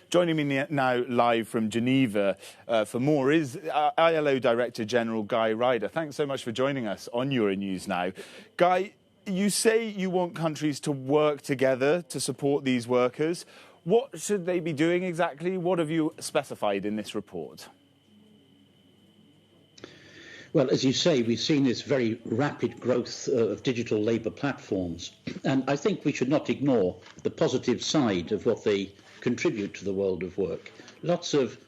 Joining me now live from Geneva for more is ILO Director-General Guy Ryder. Thanks so much for joining us on Euronews Now. Guy, you say you want countries to work together to support these workers. What should they be doing exactly? What have you specified in this report? Well, as you say, we've seen this very rapid growth of digital labour platforms, and I think we should not ignore the positive side of what they contribute to the world of work. Lots of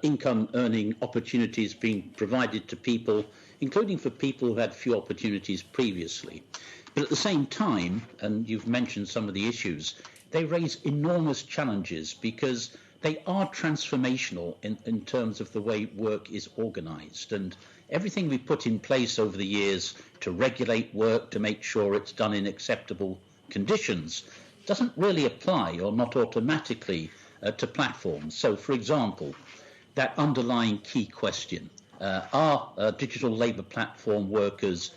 income-earning opportunities being provided to people, including for people who had few opportunities previously. But at the same time, and you've mentioned some of the issues, they raise enormous challenges because they are transformational in terms of the way work is organised. And everything we put in place over the years to regulate work, to make sure it's done in acceptable conditions, doesn't really apply, or not automatically, to platforms. So, for example, that underlying key question, are digital labour platform workers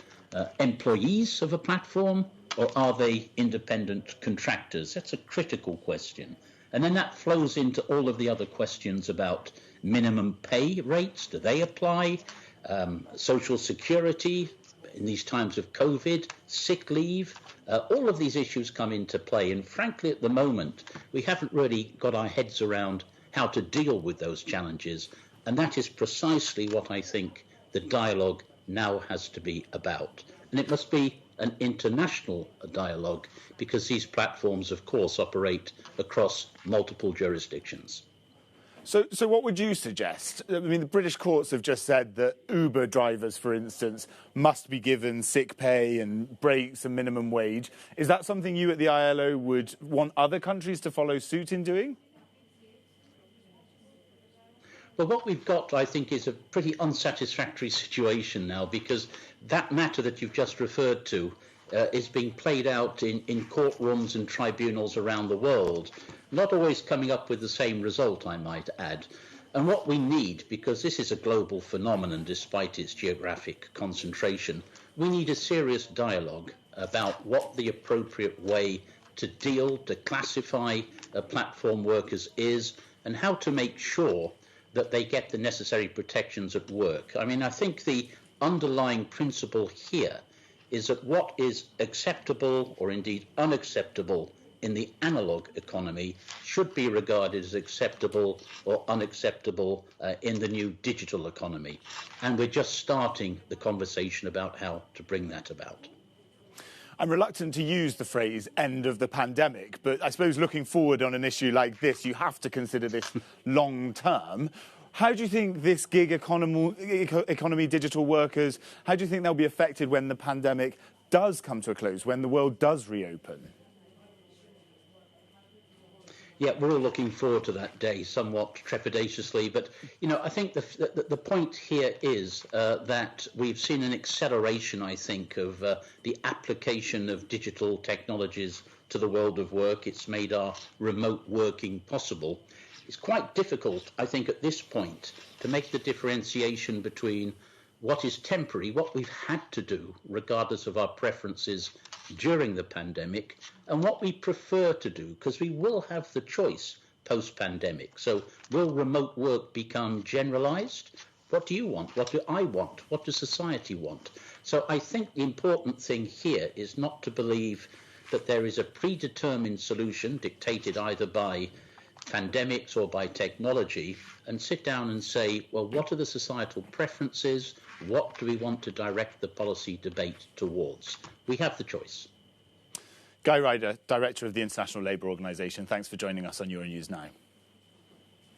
employees of a platform, or are they independent contractors? That's a critical question. And then that flows into all of the other questions about minimum pay rates. Do they apply? Social security in these times of COVID, sick leave, all of these issues come into play. And frankly, at the moment, we haven't really got our heads around how to deal with those challenges. And that is precisely what I think the dialogue now has to be about. And it must be an international dialogue because these platforms, of course, operate across multiple jurisdictions. So what would you suggest? I mean, the British courts have just said that Uber drivers, for instance, must be given sick pay and breaks and minimum wage. Is that something you at the ILO would want other countries to follow suit in doing? Well, what we've got, I think, is a pretty unsatisfactory situation now because that matter that you've just referred to is being played out in courtrooms and tribunals around the world, not always coming up with the same result, I might add. And what we need, because this is a global phenomenon despite its geographic concentration, we need a serious dialogue about what the appropriate way to deal, to classify platform workers is, and how to make sure that they get the necessary protections at work. I mean, I think the underlying principle here is that what is acceptable or indeed unacceptable in the analog economy should be regarded as acceptable or unacceptable in the new digital economy. And we're just starting the conversation about how to bring that about. I'm reluctant to use the phrase end of the pandemic, but I suppose looking forward on an issue like this, you have to consider this long term. How do you think this gig economy, digital workers, how do you think they'll be affected when the pandemic does come to a close, when the world does reopen? Yeah, we're all looking forward to that day, somewhat trepidatiously. But, you know, I think the point here is that we've seen an acceleration, I think, of the application of digital technologies to the world of work. It's made our remote working possible. It's quite difficult, I think, at this point to make the differentiation between what is temporary, what we've had to do, regardless of our preferences during the pandemic, and what we prefer to do, because we will have the choice post-pandemic. So will remote work become generalized? What do you want? What do I want? What does society want? So I think the important thing here is not to believe that there is a predetermined solution dictated either by pandemics or by technology, and sit down and say, well, what are the societal preferences? What do we want to direct the policy debate towards? We have the choice. Guy Ryder, Director of the International Labour Organization, thanks for joining us on Euronews Now.